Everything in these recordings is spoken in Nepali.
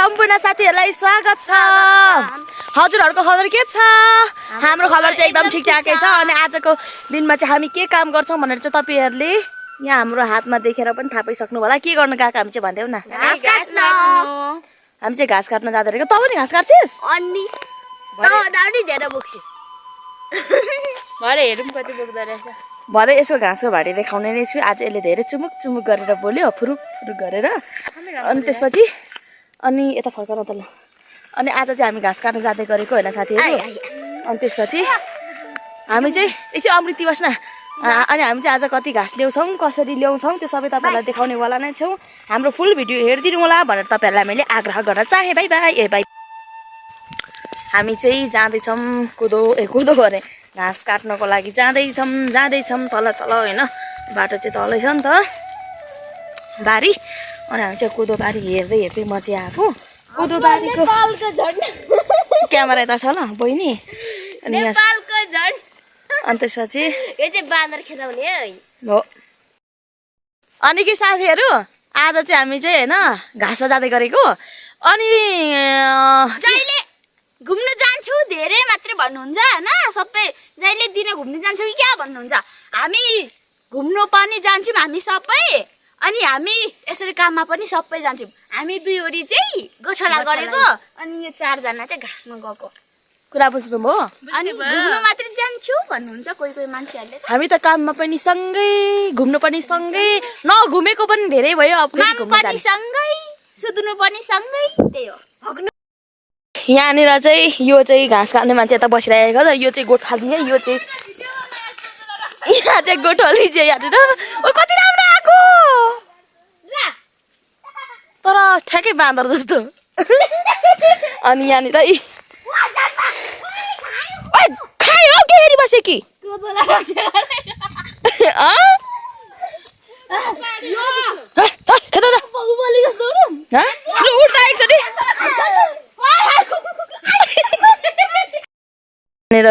सम्पूर्ण साथीहरुलाई स्वागत छ। हजुरहरुको खबर के छ? हाम्रो खबर चाहिँ एकदम ठिकठाकै छ अनि आजको दिनमा चाहिँ हामी के काम गर्छौं भनेर चाहिँ तपाईहरुले यहाँ हाम्रो हातमा देखेर पनि थाहा पाइसक्नु होला। के गर्न गएको हामी चाहिँ भन्देऊ न? घाँस काट्न। हामी चाहिँ घाँस काट्न जाँदै रहेको। तँ पनि घाँस काट्छिस? अनि दाउडी धेरै बोक्छु। भरे हेरौँ कति बोक्दै रहेछ। भरे यसको घाँसको भाडी देखाउने नै छु। आज यसले धेरै चुमुक चुमुक गरेर बोल्यो, फुरुक फुरुक गरेर। अनि त्यसपछि अनि यता फर्कन त ल। अनि आज चाहिँ हामी घाँस काट्न जाँदै गरेको हैन साथीहरु। अनि त्यसपछि हामी चाहिँ यसै अमृति बस्न अनि हामी चाहिँ आज कति घाँस ल्याउँछौं, कसरी ल्याउँछौं त्यो सबै तपाईहरुलाई देखाउने वाला नै छौं। हाम्रो फुल भिडियो हेर्दिनु होला भनेर तपाईहरुलाई मैले आग्रह गर्न चाहे। Bye bye. ए बाइ। हामी चाहिँ जाँदै छौं कुदो गरे घाँस काट्नको लागि जाँदै छौं तल हैन। बाटो चाहिँ तलै छ नि त बारी। अनि हामी चाहिँ कुदो बारी हेर्दै म चाहिँ आएको कुदो बारीको क्यामेरा यता छ ल बहिनी। अनि नेपालको झड अनि त्यसपछि यो चाहिँ बाँदर खेदाउने है हो। अनि के साथीहरु आज चाहिँ हामी चाहिँ हैन घाँसमा जाँदै गरेको। अनि जहिले घुम्न जान्छु धेरै मात्र भन्नुहुन्छ हैन। सबै जहिले दिन घुम्न जान्छु कि क्या भन्नुहुन्छ? हामी घुम्न पनि जान्छौं हामी सबै। अनि हामी यसरी काममा पनि सबै जान्छौं। हामी दुईवरी चाहिँ गोठाला गरेको अनि यो चार जना चाहिँ घाँसमा गएको। कुरा बुझ्नुभयो? अनि घुम्न मात्र जान्छु भन्नुहुन्छ कोही मान्छेहरुले। हामी त काममा पनि सँगै घुम्नु पनि सँगै नघुमेको पनि धेरै भयो। अब फेरि घुम्न पनि सँगै सुत्नु पनि सँगै त्यही हो। यहाँनिर चाहिँ यो चाहिँ घाँस काट्ने मान्छे यता बसिरहेको छ। यो चाहिँ गोठाली है। यो चाहिँ यहाँ चाहिँ गोठाली चाहिँ यहाँनिर ओ कति राम्रो आएको तर ठ्याक्कै बाँदर जस्तो। अनि यहाँनिर खायो के हेरी बसे कि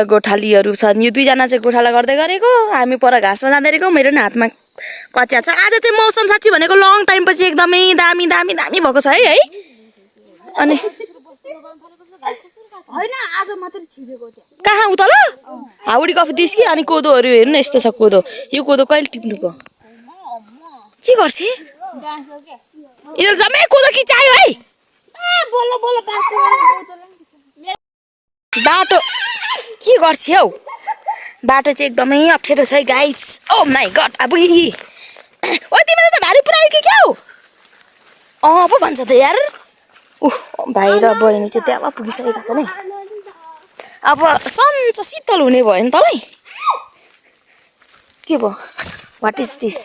गोठालीहरू छन्। यो दुईजना चाहिँ गोठाला गर्दै गरेको। हामी पर घाँसमा जाँदै गरेको। मेरो नि हातमा कचिया छ। आज चाहिँ मौसम साँच्ची भनेको लङ टाइम पछि एकदमै दामी दामी दामी भएको छ है। अनि हैन आज मात्र छिरेको थियो। कहाँ उता ल हाउडी कफी दिस कि। अनि कोदोहरू हेर्नु न यस्तो छ कोदो। यो कोदो कहिले टिप्नुको के गर्छ? यिनीहरू जम्मै कोदो खिचायो है। बाटो के गर्छ हौ? बाटो चाहिँ एकदमै अप्ठ्यारो छ गाइस। ओ माय गॉड अब ओ तिमीले त भारी पुऱ्यायो कि क्या हो? पो भन्छ त यार। भाइ र बहिनी चाहिँ त्यहाँ पुगिसकेका छन् है। अब सन्चो शीतल हुने भयो नि तँलाई। के भयो? वाट इज दिस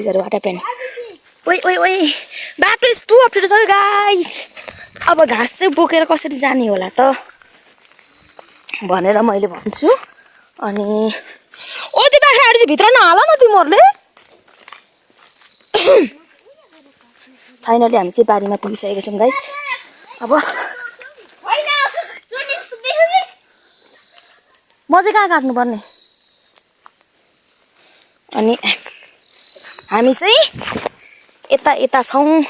अरे वाट ह्यापन? ओइ बाटो यस्तो अप्ठ्यारो छ गाइस। अब घाँस चाहिँ बोकेर कसरी जाने होला त भनेर मैले भन्छु। अनि त्यो बाख्राहरू चाहिँ भित्र नहाल न तिमीहरूले। फाइनली हामी चाहिँ बारीमा पुगिसकेका छौँ गाइस। अब म चाहिँ कहाँ काट्नुपर्ने? अनि हामी चाहिँ यता छौँ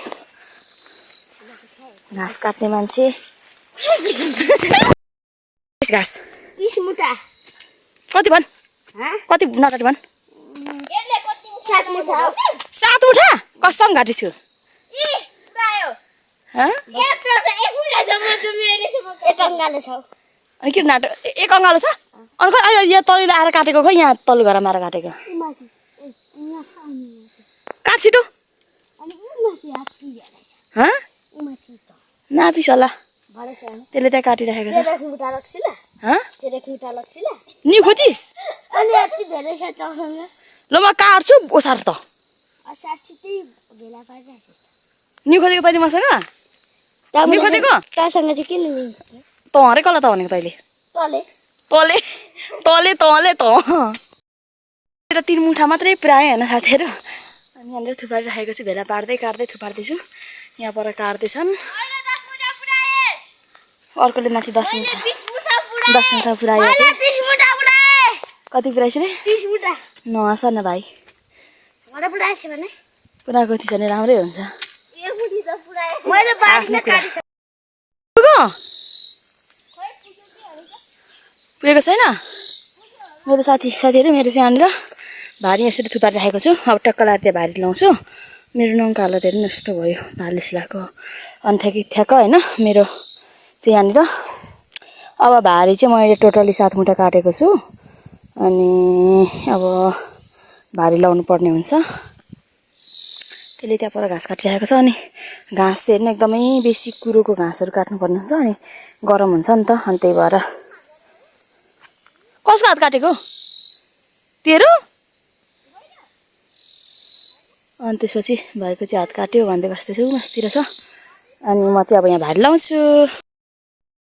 घाँस काट्ने मान्छे। घाँस 30 मुठा कति भन्? कति नकाटी भन्? 7 मुठा। 7 मुठा कसम घाँटी छु। अनि के नाटक एक अङ्गालो छ? अनि खै यहाँ तल आएर काटेको खै यहाँ तल्लो घरमा आएर काटेको। काट छिटो। नापिस होला त्यसले त्यहाँ काटिराखेको छ। नि खोजिस्? ल म काट्छु ओसार त। नि खोजेको तैँले मसँग? नि खोजेको तासँग चाहिँ किन नि? तँहरै कला त भनेको तैँले? तले 3 मुठा मात्रै पुऱ्याएँ होइन साथीहरू। अनि यहाँनिर थुपारिराखेको छु। भेला पार्दै थुपार्दैछु। यहाँ पर काट्दैछन्। अर्कोले माथि 10 मुठा पुऱ्यायो। कति पुऱ्याइस् रे? 30 मुठा। नहाँस न भाइ। पुरा कति छ भने राम्रै हुन्छ। मैले बारीमा काटिसकेँ। पुगेको छैन मेरो साथीहरू मेरो त्यहाँनिर भारी यसरी थुपारेर राखेको छु अब टक्क लाएर त्यहाँ भारी लाउँछु मेरो नङको हालत हेर्नु नष्ट भयो भारले सिलाएको अनि ठ्याक्क होइन मेरो चाहिँ यहाँनिर अब भारी चाहिँ मैले टोटली 7 मुठा काटेको छु अनि अब भारी लाउनु पर्ने हुन्छ त्यसले त्यहाँ पर घाँस काटिरहेको छ अनि घाँस चाहिँ हेर्नु एकदमै बेसी कुरोको घाँसहरू काट्नुपर्ने हुन्छ अनि गरम हुन्छ नि त अनि त्यही भएर कसको हात काटेको तेरो अनि त्यसपछि भाइको चाहिँ हात काट्यो भन्दै बस्दैछु मस्तिर छ अनि म चाहिँ अब यहाँ भारी लाउँछु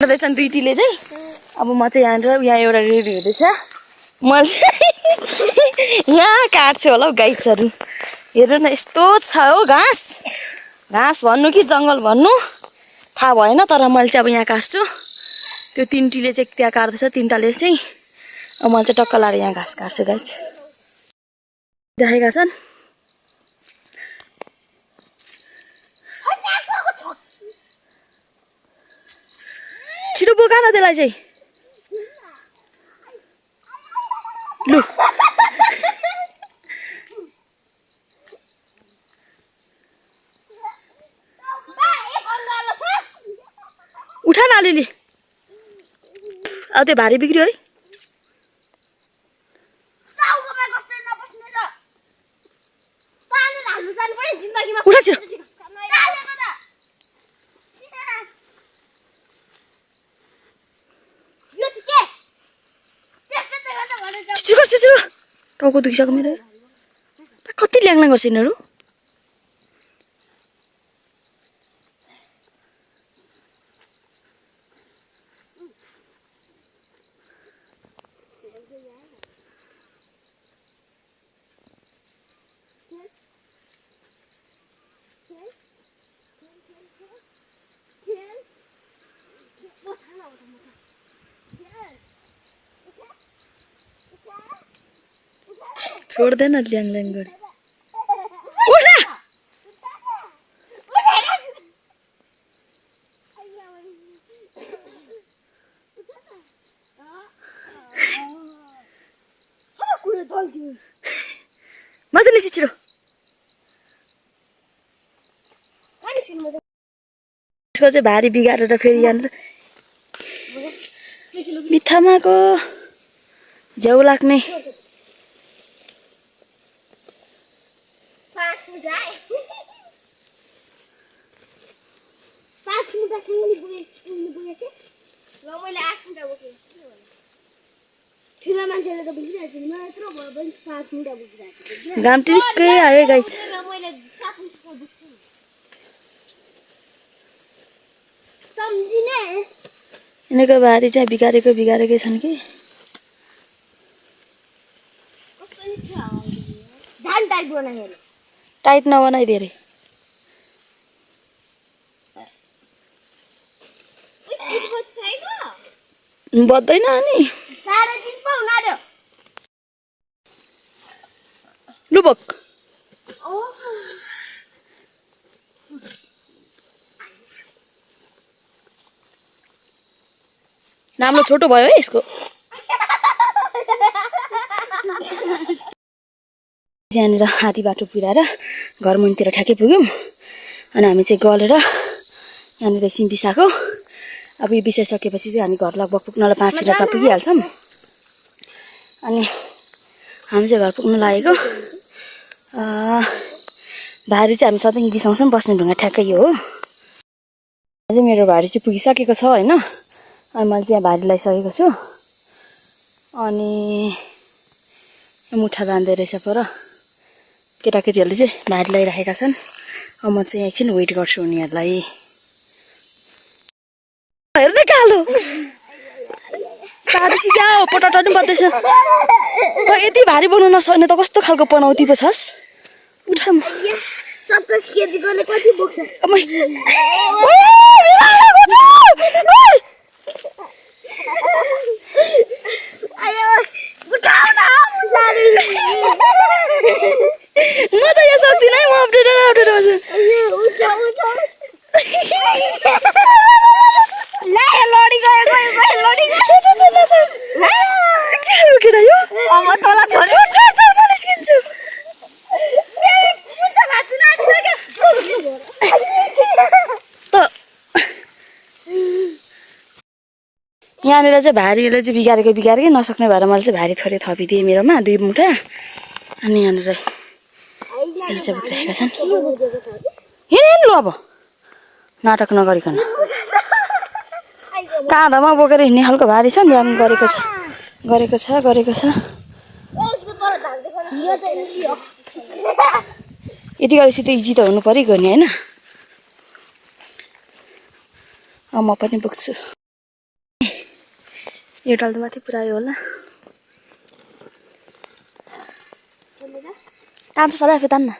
रहेछन् दुईटीले चाहिँ अब म चाहिँ यहाँ एउटा रेडी हुँदैछ म चाहिँ यहाँ काट्छु होला हौ गाइसहरू हेर न यस्तो छ हो घाँस भन्नु कि जङ्गल भन्नु थाहा भएन तर मैले चाहिँ अब यहाँ काट्छु त्यो तिनटीले चाहिँ त्यहाँ काट्दैछ तिनटाले चाहिँ अब मैले चाहिँ टक्क लाएर यहाँ घाँस काट्छु गाइस राखेका छन् छिटो बोका न त्यसलाई चाहिँ लु उठा न अलिअलि अब त्यो भारी बिग्रियो है उठा छिटो छिटो टाउको दुखिसक्यो मेरो कति ल्याङल्याङ गर्छ यिनीहरू छोड्दैन ल्याङल्याङ गरी उठा मजाले छिटो त्यसको चाहिँ भारी बिगारेर फेरि यहाँनिर बित्थामाको झ्याउ लाग्ने घाम टिक्कै आयो गाइस यिनीहरूको भारी चाहिँ बिगारेकै छन् कि टाइट नबनाइ धेरै बद्दैन अनि लु बोक नाम्रो छोटो भयो है यसको यहाँनिर आधी बाटो पुऱ्याएर घर मुनितिर ठ्याक्कै पुग्यौँ अनि हामी चाहिँ गलेर यहाँनिर एकछिन बिसाएको अब यो बिसाइसकेपछि चाहिँ हामी घर लगभग पुग्नलाई 5 मिनटमा पुगिहाल्छौँ अनि हामी चाहिँ घर पुग्न लागेको भारी चाहिँ हामी सधैँ बिसाउँछौँ बस्ने ढुङ्गा ठ्याक्कै यो हो अझै मेरो भारी चाहिँ पुगिसकेको छ होइन अनि मैले चाहिँ यहाँ भारी लगाइसकेको छु अनि मुठा बाँध्दै रहेछ पर केटाकेटीहरूले चाहिँ भारी लगाइराखेका छन् अब म चाहिँ एकछिन वेट गर्छु उनीहरूलाई हेर्नु कालो तादुसी क्या हो पटाटा पनि बज्दैछ त यति भारी बनाउन नसक्ने त कस्तो खालको पनाउती पो छस् उठा 27 केजी गर्ने कति बोक्छ म त यहाँ सक्दिनँ है म अप्ठ्यारो यहाँनिर चाहिँ भारीले चाहिँ बिगारेकै नसक्ने भएर मैले चाहिँ भारी थोरै थपिदिएँ मेरोमा 2 मुठा। अनि यहाँनिर यसले चाहिँ बोकिरहेका छन्। हिँड लु अब नाटक नगरिकन। काँधामा बोकेर हिँड्ने खालको भारी छ नि गरेको छ। यति गरेपछि त इजी त हुनु पऱ्यो गर्ने होइन। म पनि बोक्छु। यो डल्लो माथि पुऱ्यायो होला। तान्छ सबै आफै तान्न।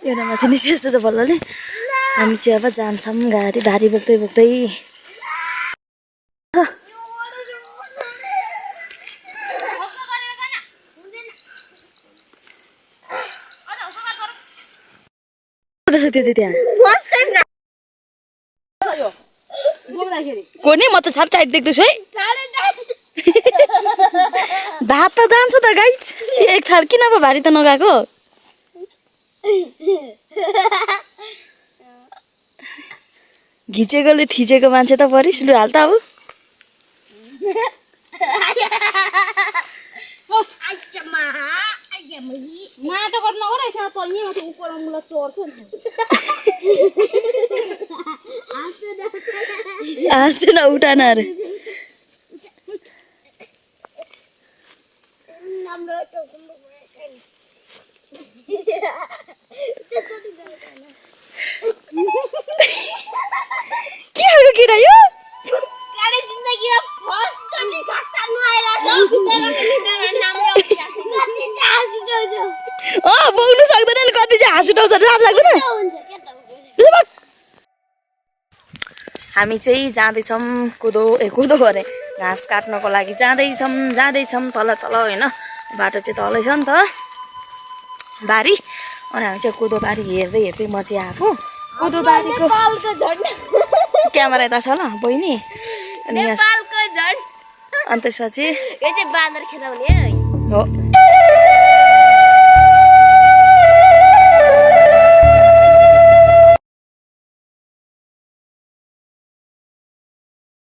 एउटा माथि निस्किएको छ बल्लले। हामी चाहिँ अब जान्छौँ गाडी भारी बोक्दै। कोनी म त छाप टाइट देख्दैछु है। भात त जान्छ त गाइज। एक थाल किन अब भारी त नगएको। घिचेकोले थिचेको मान्छे त परिस लु हाल त अब। हाँस्दैन उठान अरे। के खालको केटा यो? बोक्नु सक्दैन नि कति चाहिँ हाँस उठाउँछ लाज लाग्दैन। हामी चाहिँ जाँदैछौँ कुदो गरे घाँस काट्नको लागि जाँदैछौँ तल होइन। बाटो चाहिँ तलै छ नि त बारी। अनि हामी चाहिँ कुदो बारी हेर्दै म चाहिँ आएको। कुदो बारीको क्यामेरा यता छ ल बहिनी। अनि त्यसपछि बाँदर खेदाउने हो